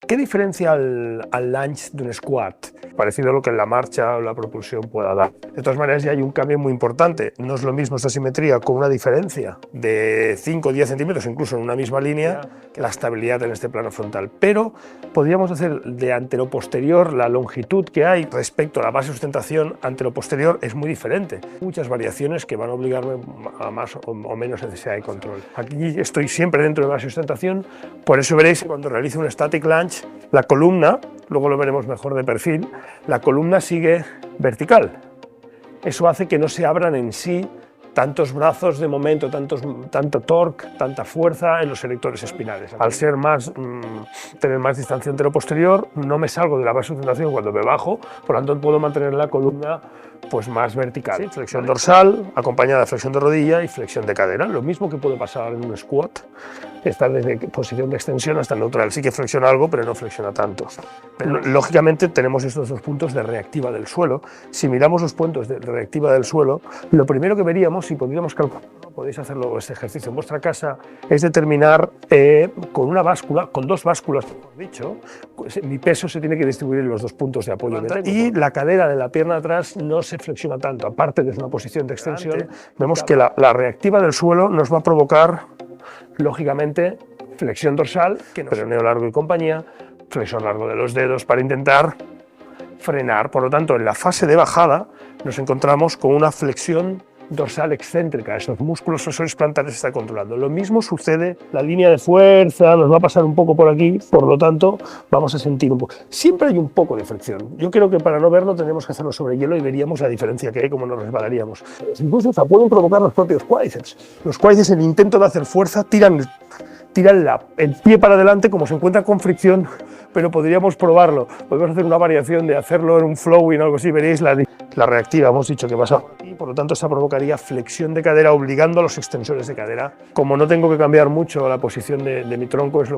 ¿Qué diferencia al lunge de un squat? Parecido a lo que en la marcha o la propulsión pueda dar. De todas maneras, ya hay un cambio muy importante. No es lo mismo esta simetría con una diferencia de 5 o 10 centímetros, incluso en una misma línea, que la estabilidad en este plano frontal. Pero podríamos hacer de antero-posterior, la longitud que hay respecto a la base de sustentación antero-posterior es muy diferente. Muchas variaciones que van a obligarme a más o menos necesidad de control. Aquí estoy siempre dentro de base de sustentación, por eso veréis que cuando realizo un static lunge, la columna, luego lo veremos mejor de perfil, la columna sigue vertical. Eso hace que no se abran en sí tantos brazos de momento, tanto torque, tanta fuerza en los erectores espinales. Al ser tener más distancia antero-posterior, no me salgo de la base de sustentación cuando me bajo, por lo tanto puedo mantener la columna pues más vertical. Sí, flexión dorsal, acompañada de flexión de rodilla y flexión de cadera. Lo mismo que puede pasar en un squat, está desde posición de extensión hasta neutral. Sí que flexiona algo, pero no flexiona tanto. Pero, lógicamente tenemos estos dos puntos de reactiva del suelo. Si miramos los puntos de reactiva del suelo, lo primero que veríamos, si pudiéramos calcular, podéis hacerlo este ejercicio en vuestra casa, es determinar con una báscula, con dos básculas, mejor dicho, mi peso se tiene que distribuir en los dos puntos de apoyo. Y la cadera de la pierna atrás no se flexiona tanto, aparte de una posición de extensión, vemos que la reactiva del suelo nos va a provocar, lógicamente, flexión dorsal, peroneo largo y compañía, flexión largo de los dedos para intentar frenar. Por lo tanto, en la fase de bajada nos encontramos con una flexión dorsal excéntrica, esos músculos flexores plantares se están controlando. Lo mismo sucede, la línea de fuerza nos va a pasar un poco por aquí, por lo tanto vamos a sentir un poco. Siempre hay un poco de fricción. Yo creo que para no verlo tendremos que hacerlo sobre hielo y veríamos la diferencia que hay, cómo nos resbalaríamos. Incluso pueden provocar los propios cuádriceps. Los cuádriceps, en el intento de hacer fuerza, tiran el pie para adelante como se encuentra con fricción, pero podríamos probarlo. Podemos hacer una variación de hacerlo en un flowing o algo así, veréis la reactiva, hemos dicho que pasa por aquí, por lo tanto esta provocaría flexión de cadera obligando a los extensores de cadera. Como no tengo que cambiar mucho la posición de mi tronco, es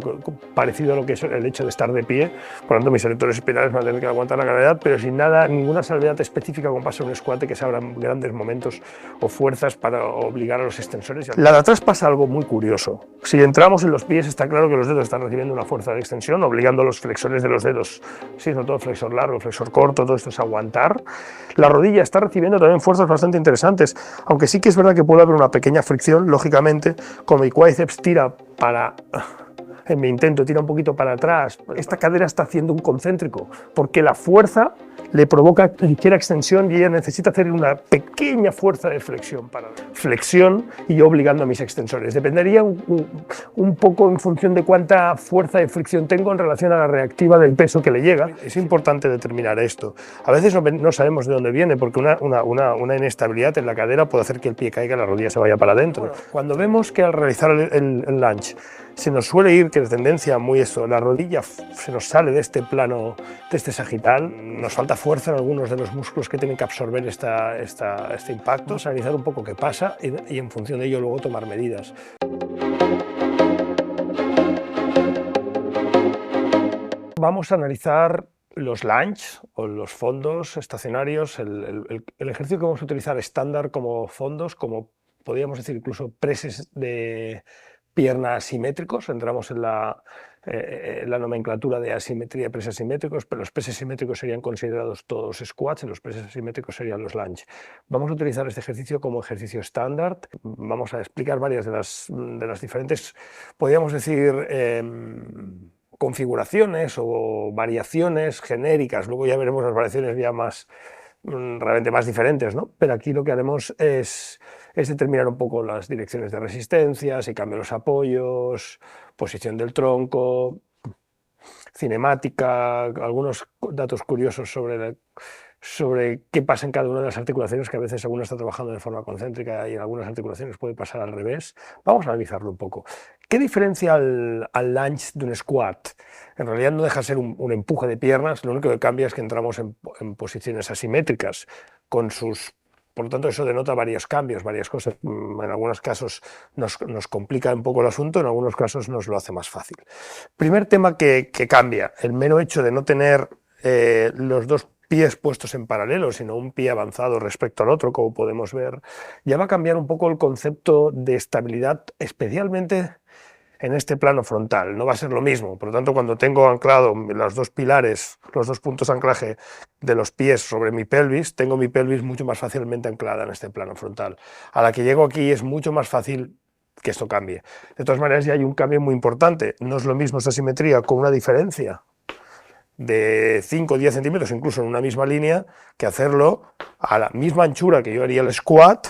parecido a lo que es el hecho de estar de pie, por lo tanto mis erectores espinales van a tener que aguantar la gravedad, pero sin ninguna salvedad específica como pasa en un squat, que se abran grandes momentos o fuerzas para obligar a los extensores. La de atrás pasa algo muy curioso. Si entramos en los pies, está claro que los dedos están recibiendo una fuerza de extensión, obligando a los flexores de los dedos, sí, sobre todo flexor largo, flexor corto, todo esto es aguantar. La rodilla está recibiendo también fuerzas bastante interesantes, aunque sí que es verdad que puede haber una pequeña fricción, lógicamente, como mi cuádriceps tira en mi intento tira un poquito para atrás, esta cadera está haciendo un concéntrico, porque la fuerza le provoca ligera extensión y ella necesita hacer una pequeña fuerza de flexión y yo obligando a mis extensores. Dependería un poco en función de cuánta fuerza de fricción tengo en relación a la reactiva del peso que le llega. Es importante determinar esto. A veces no sabemos de dónde viene, porque una inestabilidad en la cadera puede hacer que el pie caiga y la rodilla se vaya para adentro. Bueno, cuando vemos que al realizar el lunge se nos suele ir, que es tendencia muy eso, la rodilla se nos sale de este plano, de este sagital, nos falta fuerza en algunos de los músculos que tienen que absorber este impacto. Vamos a analizar un poco qué pasa y en función de ello luego tomar medidas. Vamos a analizar los lunge o los fondos estacionarios, el ejercicio que vamos a utilizar estándar como fondos, como podríamos decir incluso presses de pierna asimétricos. Entramos en la nomenclatura de asimetría de presses asimétricos, pero los presses asimétricos serían considerados todos squats y los presses asimétricos serían los lunge. Vamos a utilizar este ejercicio como ejercicio estándar. Vamos a explicar varias de las diferentes, podríamos decir, configuraciones o variaciones genéricas. Luego ya veremos las variaciones ya realmente más diferentes, ¿no? Pero aquí lo que haremos es determinar un poco las direcciones de resistencia, si cambio los apoyos, posición del tronco, cinemática, algunos datos curiosos sobre qué pasa en cada una de las articulaciones, que a veces alguna está trabajando de forma concéntrica y en algunas articulaciones puede pasar al revés. Vamos a analizarlo un poco. ¿Qué diferencia al lunge de un squat? En realidad no deja de ser un empuje de piernas, lo único que cambia es que entramos en posiciones asimétricas, por lo tanto eso denota varios cambios, varias cosas. En algunos casos nos complica un poco el asunto, en algunos casos nos lo hace más fácil. Primer tema que cambia, el mero hecho de no tener los dos pies puestos en paralelo, sino un pie avanzado respecto al otro, como podemos ver, ya va a cambiar un poco el concepto de estabilidad, especialmente en este plano frontal. No va a ser lo mismo. Por lo tanto, cuando tengo anclado los dos pilares, los dos puntos de anclaje de los pies sobre mi pelvis, tengo mi pelvis mucho más fácilmente anclada en este plano frontal. A la que llego aquí es mucho más fácil que esto cambie. De todas maneras, ya hay un cambio muy importante. No es lo mismo esta simetría con una diferencia de 5 o 10 centímetros, incluso en una misma línea, que hacerlo a la misma anchura que yo haría el squat,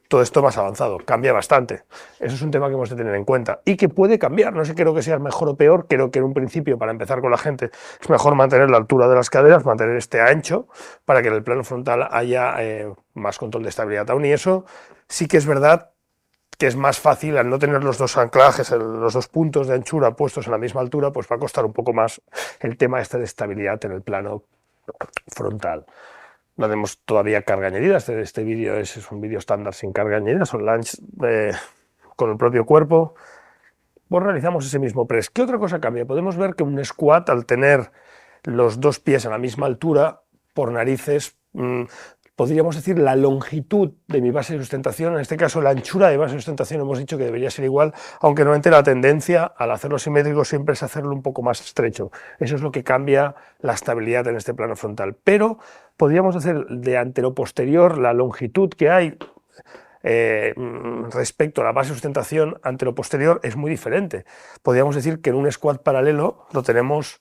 todo esto más avanzado, cambia bastante. Eso es un tema que hemos de tener en cuenta y que puede cambiar. No sé, creo que sea mejor o peor, creo que en un principio, para empezar con la gente, es mejor mantener la altura de las caderas, mantener este ancho, para que en el plano frontal haya más control de estabilidad. Aún y eso sí que es verdad que es más fácil, al no tener los dos anclajes, los dos puntos de anchura puestos en la misma altura, pues va a costar un poco más el tema este de estabilidad en el plano frontal. No tenemos todavía carga añadida, este vídeo es un vídeo estándar sin carga añadida, son lunge con el propio cuerpo. Pues realizamos ese mismo press. ¿Qué otra cosa cambia? Podemos ver que un squat, al tener los dos pies a la misma altura, por narices, podríamos decir la longitud de mi base de sustentación, en este caso la anchura de base de sustentación hemos dicho que debería ser igual, aunque normalmente la tendencia al hacerlo simétrico siempre es hacerlo un poco más estrecho. Eso es lo que cambia la estabilidad en este plano frontal. Pero podríamos hacer de antero-posterior la longitud que hay respecto a la base de sustentación antero-posterior es muy diferente. Podríamos decir que en un squat paralelo lo tenemos,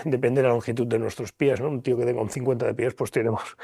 depende de la longitud de nuestros pies, ¿no? Un tío que tenga un 50 de pies, pues tenemos...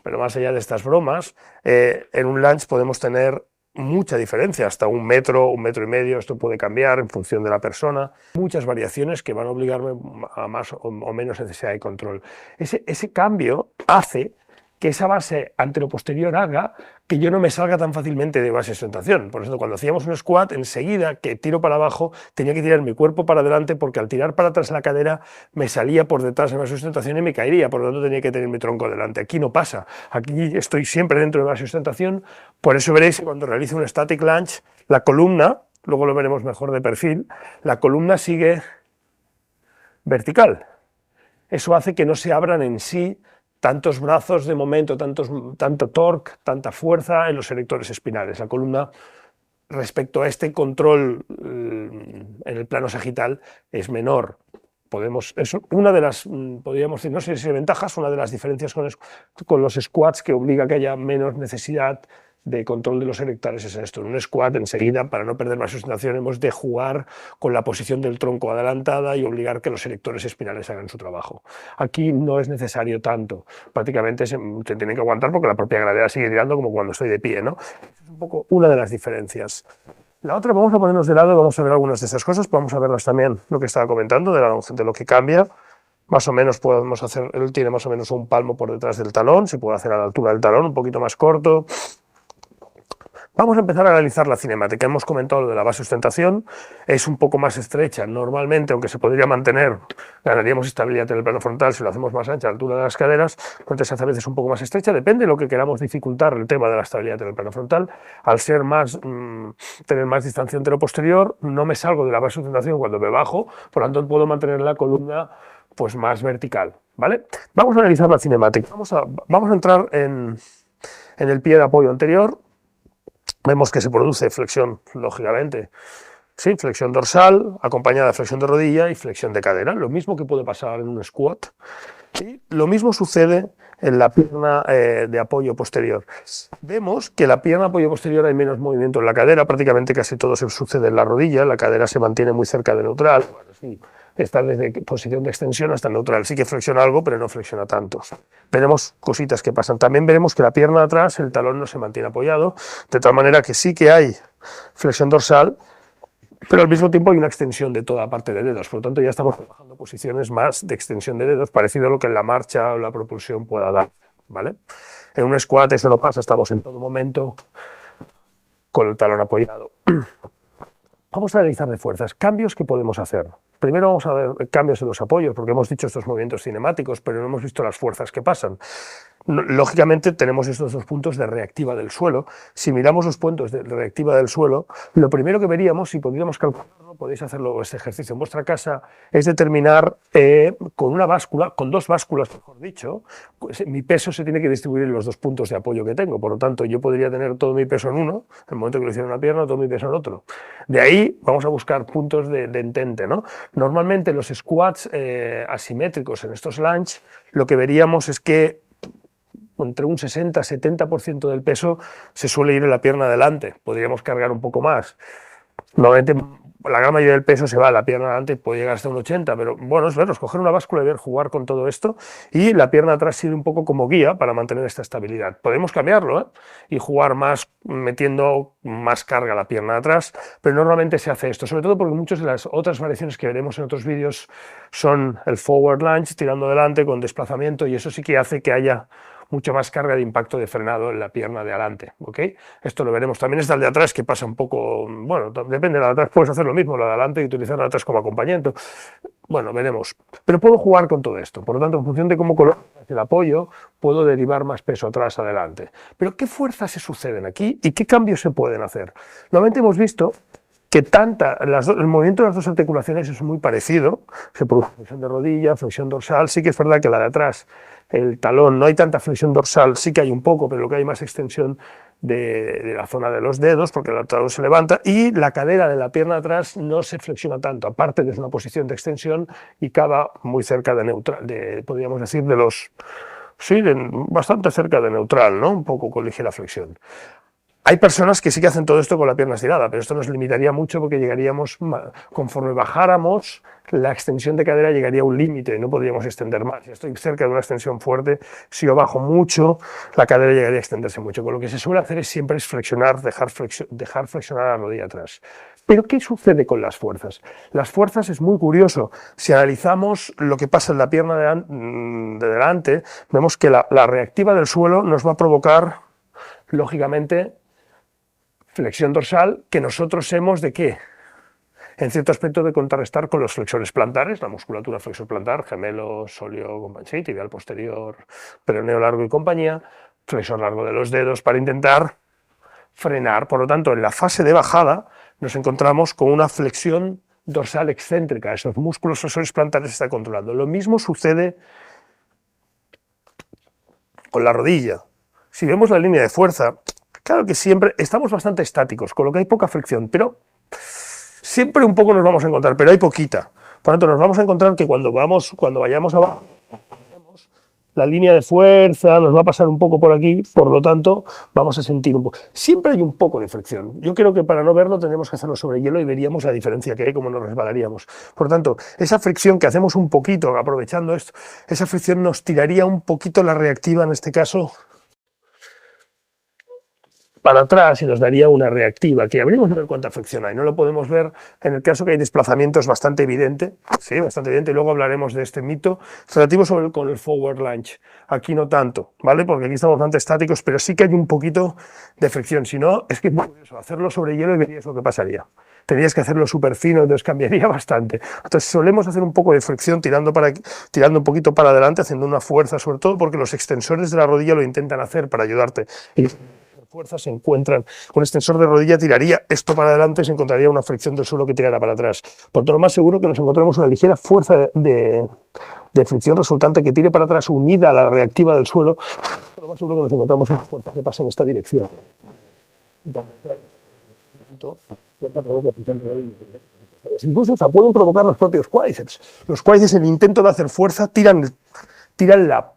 Pero más allá de estas bromas, en un lunge podemos tener mucha diferencia, hasta 1 metro, 1,5 metros, esto puede cambiar en función de la persona, muchas variaciones que van a obligarme a más o menos necesidad de control. Ese cambio hace que esa base antero-posterior haga que yo no me salga tan fácilmente de base de sustentación. Por eso cuando hacíamos un squat, enseguida que tiro para abajo, tenía que tirar mi cuerpo para adelante, porque al tirar para atrás la cadera me salía por detrás de base de sustentación y me caería, por lo tanto tenía que tener mi tronco delante. Aquí no pasa, aquí estoy siempre dentro de base de sustentación, por eso veréis que cuando realizo un static lunge, la columna, luego lo veremos mejor de perfil, la columna sigue vertical. Eso hace que no se abran en sí tantos brazos de momento, tanto torque, tanta fuerza en los erectores espinales. La columna, respecto a este control en el plano sagital, es menor. Es una de las, podríamos decir, no sé si ventajas, una de las diferencias con los squats que obliga a que haya menos necesidad de control de los erectores es esto. En un squat, enseguida, para no perder más sustentación, hemos de jugar con la posición del tronco adelantada y obligar que los erectores espinales hagan su trabajo. Aquí no es necesario tanto, prácticamente se tienen que aguantar porque la propia gravedad sigue tirando como cuando estoy de pie, ¿no? Es un poco una de las diferencias. La otra, vamos a ponernos de lado y vamos a ver algunas de esas cosas, vamos a verlas también, lo que estaba comentando, de lo que cambia. Más o menos podemos hacer, él tiene más o menos un palmo por detrás del talón, se puede hacer a la altura del talón, un poquito más corto. Vamos a empezar a analizar la cinemática. Hemos comentado lo de la base de sustentación, es un poco más estrecha. Normalmente, aunque se podría mantener, ganaríamos estabilidad en el plano frontal si lo hacemos más ancha a la altura de las caderas, entonces se hace a veces un poco más estrecha, depende de lo que queramos dificultar el tema de la estabilidad en el plano frontal. Al ser más, tener más distancia antero-posterior, no me salgo de la base de sustentación cuando me bajo, por lo tanto puedo mantener la columna pues más vertical, ¿vale? Vamos a analizar la cinemática. Vamos a entrar en el pie de apoyo anterior. Vemos que se produce flexión, lógicamente, sí, flexión dorsal, acompañada de flexión de rodilla y flexión de cadera, lo mismo que puede pasar en un squat. Y lo mismo sucede en la pierna de apoyo posterior. Vemos que la pierna de apoyo posterior hay menos movimiento en la cadera, prácticamente casi todo se sucede en la rodilla, la cadera se mantiene muy cerca de neutral, bueno, sí, está desde posición de extensión hasta neutral, sí que flexiona algo, pero no flexiona tanto. Veremos cositas que pasan. También veremos que la pierna de atrás, el talón no se mantiene apoyado, de tal manera que sí que hay flexión dorsal, pero al mismo tiempo hay una extensión de toda parte de dedos, por lo tanto ya estamos trabajando posiciones más de extensión de dedos, parecido a lo que en la marcha o la propulsión pueda dar, ¿vale? En un squat eso no pasa, estamos en todo momento con el talón apoyado. Vamos a analizar de fuerzas, cambios que podemos hacer. Primero vamos a ver cambios en los apoyos, porque hemos dicho estos movimientos cinemáticos, pero no hemos visto las fuerzas que pasan. Lógicamente tenemos estos dos puntos de reactiva del suelo. Si miramos los puntos de reactiva del suelo, lo primero que veríamos, si podríamos calcularlo, podéis hacerlo este ejercicio en vuestra casa, es determinar con una báscula, con dos básculas, mejor dicho, pues, mi peso se tiene que distribuir en los dos puntos de apoyo que tengo. Por lo tanto, yo podría tener todo mi peso en uno, en el momento que lo hiciera en una pierna, todo mi peso en otro. De ahí vamos a buscar puntos de entente, ¿no? Normalmente los squats asimétricos en estos lunge, lo que veríamos es que entre un 60-70% del peso se suele ir en la pierna adelante. Podríamos cargar un poco más. Normalmente la gran mayoría del peso se va a la pierna adelante y puede llegar hasta un 80%, pero bueno, es verlos, coger una báscula y ver jugar con todo esto, y la pierna atrás sirve un poco como guía para mantener esta estabilidad. Podemos cambiarlo y jugar más metiendo más carga a la pierna de atrás, pero normalmente se hace esto, sobre todo porque muchas de las otras variaciones que veremos en otros vídeos son el forward lunge, tirando adelante con desplazamiento, y eso sí que hace que haya mucho más carga de impacto de frenado en la pierna de adelante, ¿ok? Esto lo veremos. También está el de atrás, que pasa un poco, bueno, depende, la de atrás puedes hacer lo mismo, la de adelante y utilizar la de atrás como acompañamiento. Bueno, veremos. Pero puedo jugar con todo esto, por lo tanto, en función de cómo coloco el apoyo, puedo derivar más peso atrás, adelante. Pero ¿qué fuerzas se suceden aquí y qué cambios se pueden hacer? Normalmente hemos visto que el movimiento de las dos articulaciones es muy parecido, se produce flexión de rodilla, flexión dorsal, sí que es verdad que la de atrás, el talón, no hay tanta flexión dorsal, sí que hay un poco, pero lo que hay más extensión de la zona de los dedos, porque el talón se levanta, y la cadera de la pierna de atrás no se flexiona tanto, aparte de una posición de extensión y acaba muy cerca de neutral, podríamos decir de los, sí, bastante cerca de neutral, ¿no? Un poco con ligera flexión. Hay personas que sí que hacen todo esto con la pierna estirada, pero esto nos limitaría mucho porque llegaríamos, conforme bajáramos, la extensión de cadera llegaría a un límite, no podríamos extender más. Si estoy cerca de una extensión fuerte, si yo bajo mucho, la cadera llegaría a extenderse mucho. Con lo que se suele hacer es siempre flexionar, dejar flexionar la rodilla atrás. Pero ¿qué sucede con las fuerzas? Las fuerzas es muy curioso. Si analizamos lo que pasa en la pierna de delante, vemos que la reactiva del suelo nos va a provocar, lógicamente, flexión dorsal, que nosotros hemos de qué, en cierto aspecto de contrarrestar con los flexores plantares, la musculatura flexor plantar, gemelo, sóleo, sí, tibial posterior, peroneo largo y compañía, flexor largo de los dedos, para intentar frenar. Por lo tanto, en la fase de bajada nos encontramos con una flexión dorsal excéntrica, esos músculos flexores plantares se están controlando. Lo mismo sucede con la rodilla. Si vemos la línea de fuerza, claro que siempre estamos bastante estáticos, con lo que hay poca fricción, pero siempre un poco nos vamos a encontrar, pero hay poquita. Por lo tanto, nos vamos a encontrar que cuando vayamos abajo, la línea de fuerza nos va a pasar un poco por aquí, por lo tanto, vamos a sentir un poco. Siempre hay un poco de fricción. Yo creo que para no verlo tendremos que hacerlo sobre hielo y veríamos la diferencia que hay, cómo nos resbalaríamos. Por lo tanto, esa fricción que hacemos un poquito, aprovechando esto, esa fricción nos tiraría un poquito la reactiva, en este caso, para atrás, y nos daría una reactiva, que habríamos de ver cuánta fricción hay. No lo podemos ver en el caso que hay desplazamiento, es bastante evidente, sí, bastante evidente, y luego hablaremos de este mito relativo con el forward lunge. Aquí no tanto, ¿vale? Porque aquí estamos bastante estáticos, pero sí que hay un poquito de fricción. Si no, es que es muy curioso, hacerlo sobre hielo y verías lo que pasaría. Tendrías que hacerlo súper fino, entonces cambiaría bastante. Entonces solemos hacer un poco de fricción tirando un poquito para adelante, haciendo una fuerza, sobre todo porque los extensores de la rodilla lo intentan hacer para ayudarte. Y fuerzas se encuentran, un extensor de rodilla tiraría esto para adelante, se encontraría una fricción del suelo que tirara para atrás. Por todo lo más seguro que nos encontramos una ligera fuerza de fricción resultante que tire para atrás unida a la reactiva del suelo. Por lo más seguro que nos encontramos una fuerza que pasa en esta dirección. Incluso se pueden provocar los propios cuádriceps. Los cuádriceps, en el intento de hacer fuerza, tiran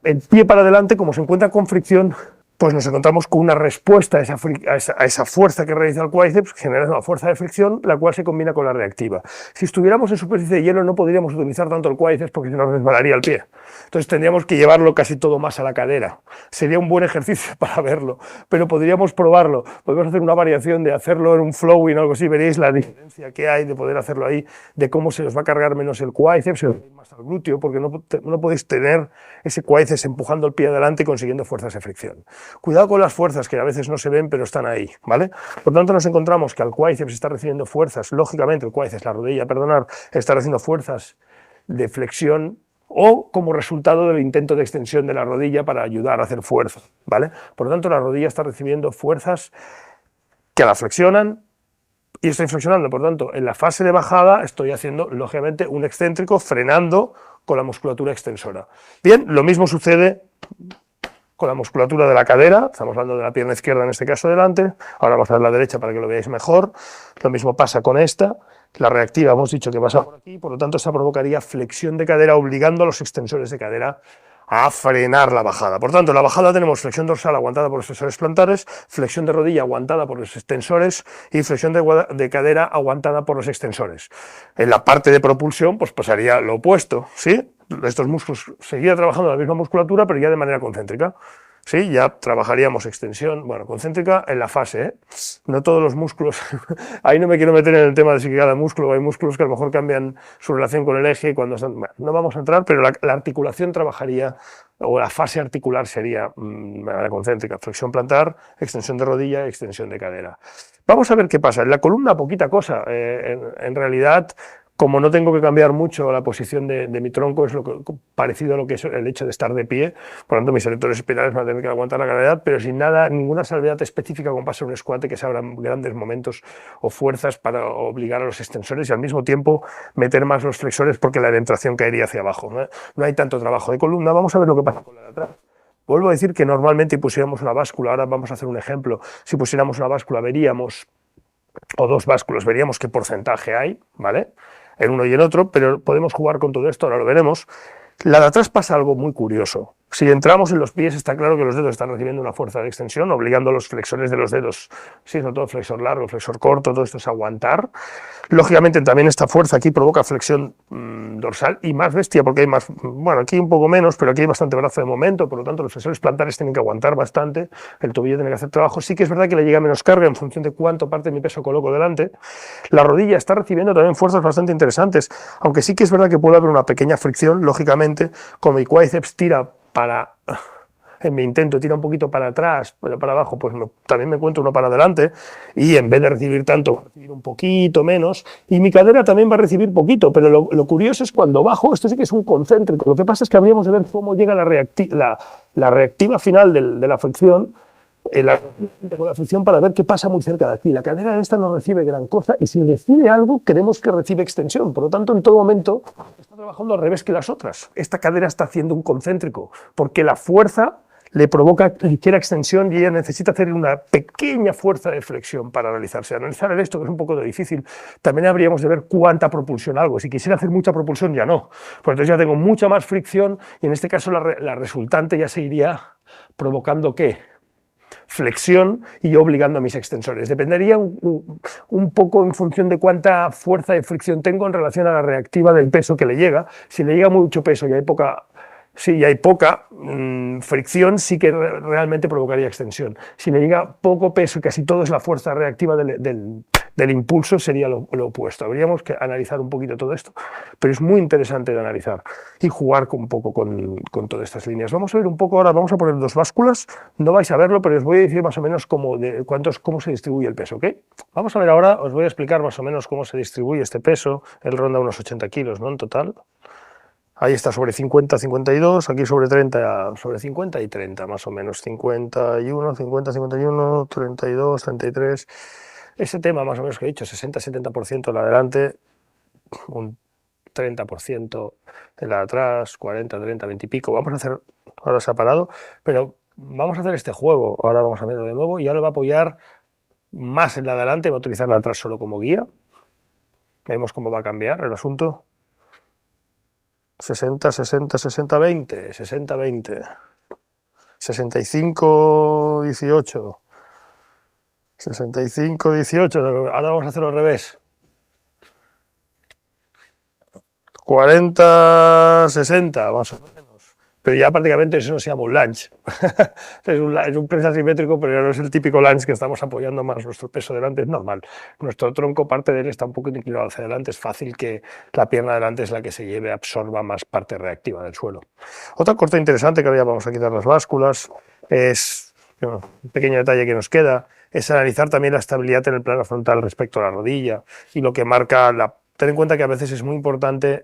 el pie para adelante, como se encuentra con fricción, pues nos encontramos con una respuesta a esa fuerza que realiza el cuádriceps, generando una fuerza de fricción, la cual se combina con la reactiva. Si estuviéramos en superficie de hielo no podríamos utilizar tanto el cuádriceps porque se nos resbalaría el pie. Entonces tendríamos que llevarlo casi todo más a la cadera. Sería un buen ejercicio para verlo, pero podríamos probarlo. Podemos hacer una variación de hacerlo en un flowing o algo así, veréis la diferencia que hay de poder hacerlo ahí, de cómo se os va a cargar menos el cuádriceps, más al glúteo, porque no podéis tener ese cuádriceps empujando el pie adelante y consiguiendo fuerzas de fricción. Cuidado con las fuerzas, que a veces no se ven, pero están ahí, ¿vale? Por tanto, nos encontramos que el cuádriceps está recibiendo fuerzas, lógicamente el cuádriceps, la rodilla, perdonar, está recibiendo fuerzas de flexión o como resultado del intento de extensión de la rodilla para ayudar a hacer fuerza, ¿vale? Por lo tanto, la rodilla está recibiendo fuerzas que la flexionan y estoy flexionando. Por lo tanto, en la fase de bajada estoy haciendo, lógicamente, un excéntrico frenando con la musculatura extensora. Bien, lo mismo sucede con la musculatura de la cadera, estamos hablando de la pierna izquierda en este caso delante, ahora vamos a ver la derecha para que lo veáis mejor, lo mismo pasa con esta, la reactiva hemos dicho que pasa por aquí, por lo tanto esta provocaría flexión de cadera obligando a los extensores de cadera a frenar la bajada. Por tanto, en la bajada tenemos flexión dorsal aguantada por los extensores plantares, flexión de rodilla aguantada por los extensores y flexión de cadera aguantada por los extensores. En la parte de propulsión, pues pasaría lo opuesto, ¿sí? Estos músculos seguirían trabajando la misma musculatura, pero ya de manera concéntrica. Sí, ya trabajaríamos extensión, bueno, concéntrica en la fase, ¿eh? No todos los músculos, ahí no me quiero meter en el tema de si cada músculo, hay músculos que a lo mejor cambian su relación con el eje y cuando están, bueno, no vamos a entrar, pero la articulación trabajaría, o la fase articular sería de manera concéntrica, flexión plantar, extensión de rodilla, extensión de cadera. Vamos a ver qué pasa, en la columna poquita cosa, en realidad, como no tengo que cambiar mucho la posición de mi tronco, es parecido a lo que es el hecho de estar de pie, por lo tanto mis erectores espinales van a tener que aguantar la gravedad, pero sin nada, ninguna salvedad específica como pasa en un squat, que se abran grandes momentos o fuerzas para obligar a los extensores y al mismo tiempo meter más los flexores porque la orientación caería hacia abajo. No hay tanto trabajo de columna. Vamos a ver lo que pasa con la de atrás. Vuelvo a decir que normalmente si pusiéramos una báscula, ahora vamos a hacer un ejemplo, si pusiéramos una báscula veríamos, o dos básculas, veríamos qué porcentaje hay, ¿vale?, en uno y en otro, pero podemos jugar con todo esto, ahora lo veremos. La de atrás pasa algo muy curioso. Si entramos en los pies, está claro que los dedos están recibiendo una fuerza de extensión, obligando a los flexores de los dedos, sí, sobre todo flexor largo, flexor corto, todo esto es aguantar. Lógicamente también esta fuerza aquí provoca flexión dorsal y más bestia, porque hay más, bueno, aquí un poco menos, pero aquí hay bastante brazo de momento, por lo tanto los flexores plantares tienen que aguantar bastante, el tobillo tiene que hacer trabajo. Sí que es verdad que le llega menos carga en función de cuánto parte de mi peso coloco delante. La rodilla está recibiendo también fuerzas bastante interesantes, aunque sí que es verdad que puede haber una pequeña fricción, lógicamente, como mi cuádriceps tira para, en mi intento tira un poquito para atrás, pero para abajo, pues también me encuentro uno para adelante, y en vez de recibir tanto, va a recibir un poquito menos, y mi cadera también va a recibir poquito, pero lo curioso es cuando bajo, esto sí que es un concéntrico, lo que pasa es que habríamos de ver cómo llega la reactiva final de la fricción, la fricción para ver qué pasa muy cerca de aquí. La cadera de esta no recibe gran cosa y si recibe algo, queremos que recibe extensión. Por lo tanto, en todo momento está trabajando al revés que las otras. Esta cadera está haciendo un concéntrico porque la fuerza le provoca ligera extensión y ella necesita hacer una pequeña fuerza de flexión para realizarse. Analizar esto, que es un poco difícil, también habríamos de ver cuánta propulsión algo. Si quisiera hacer mucha propulsión, ya no. Pues entonces ya tengo mucha más fricción y en este caso la resultante ya se iría provocando ¿qué? Flexión y obligando a mis extensores. Dependería un poco en función de cuánta fuerza de fricción tengo en relación a la reactiva del peso que le llega. Si le llega mucho peso y hay poca fricción, sí que realmente provocaría extensión. Si le llega poco peso y casi todo es la fuerza reactiva del impulso, sería lo opuesto. Habríamos que analizar un poquito todo esto, pero es muy interesante de analizar y jugar un poco con todas estas líneas. Vamos a ver un poco ahora, vamos a poner dos básculas, no vais a verlo, pero os voy a decir más o menos cómo se distribuye el peso, ¿ok? Vamos a ver ahora, os voy a explicar más o menos cómo se distribuye este peso. Él ronda unos 80 kilos, ¿no?, en total. Ahí está sobre 50, 52, aquí sobre 30, sobre 50 y 30 más o menos, 51, 50, 51, 32, 33. Ese tema más o menos que he dicho, 60-70% en la de adelante, un 30% en la de atrás, 40, 30, 20 y pico. Vamos a hacer, ahora se ha parado, pero vamos a hacer este juego. Ahora vamos a verlo de nuevo y ahora lo va a apoyar más en la de adelante, va a utilizar la de atrás solo como guía. Vemos cómo va a cambiar el asunto. 60, 60, 60, 20, 60, 20, 65, 18, 65, 18, ahora vamos a hacerlo al revés. 40, 60, más o menos. Pero ya prácticamente eso no se llama un lunge. es un press asimétrico, pero no es el típico lunge que estamos apoyando más nuestro peso delante, es normal. Nuestro tronco, parte de él está un poco inclinado hacia adelante, es fácil que la pierna delante es la que se lleve, absorba más parte reactiva del suelo. Otra cosa interesante, que ahora ya vamos a quitar las básculas, es un pequeño detalle que nos queda, es analizar también la estabilidad en el plano frontal respecto a la rodilla y lo que marca la... Ten en cuenta que a veces es muy importante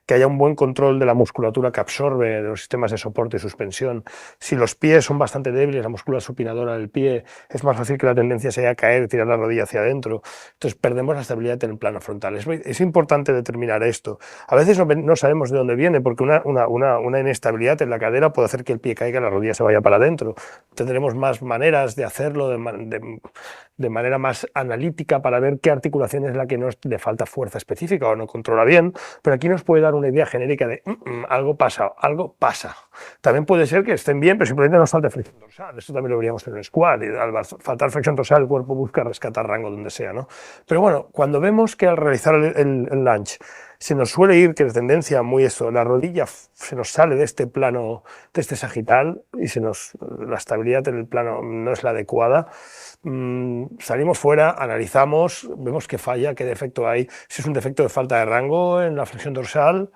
que haya un buen control de la musculatura que absorbe, de los sistemas de soporte y suspensión. Si los pies son bastante débiles, la musculatura supinadora del pie, es más fácil que la tendencia sea a caer, tirar la rodilla hacia adentro. Entonces perdemos la estabilidad en el plano frontal. Es importante determinar esto. A veces no sabemos de dónde viene, porque una inestabilidad en la cadera puede hacer que el pie caiga y la rodilla se vaya para adentro. Tendremos más maneras de hacerlo de manera más analítica para ver qué articulación es la que nos le falta fuerza específica o no controla bien, pero aquí nos puede dar una idea genérica de algo pasa, algo pasa. También puede ser que estén bien, pero simplemente nos falta flexión dorsal. Esto también lo veríamos en un squat, y al faltar flexión dorsal el cuerpo busca rescatar rango donde sea, ¿no? Pero bueno, cuando vemos que al realizar el lunge se nos suele ir, que es tendencia muy eso, la rodilla se nos sale de este plano, de este sagital, y la estabilidad en el plano no es la adecuada, salimos fuera, analizamos, vemos qué falla, qué defecto hay, si es un defecto de falta de rango en la flexión dorsal,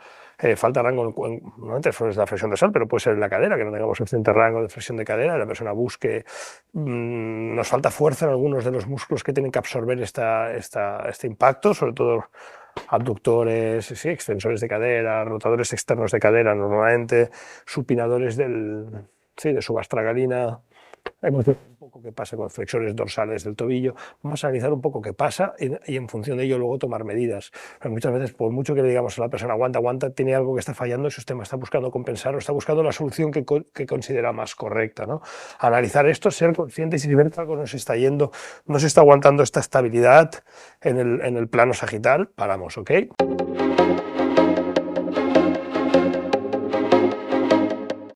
falta rango, normalmente es la flexión dorsal, pero puede ser en la cadera, que no tengamos suficiente rango de flexión de cadera, la persona busque, nos falta fuerza en algunos de los músculos que tienen que absorber este impacto, sobre todo abductores, sí, extensores de cadera, rotadores externos de cadera normalmente, supinadores de subastragalina. Hemos visto un poco qué pasa con flexores dorsales del tobillo. Vamos a analizar un poco qué pasa y en función de ello luego tomar medidas. Pero muchas veces, por mucho que le digamos a la persona aguanta, tiene algo que está fallando y su sistema está buscando compensar o está buscando la solución que considera más correcta, ¿no? Analizar esto, ser conscientes y si ver que algo nos está yendo, no se está aguantando esta estabilidad en el plano sagital, paramos, ¿ok?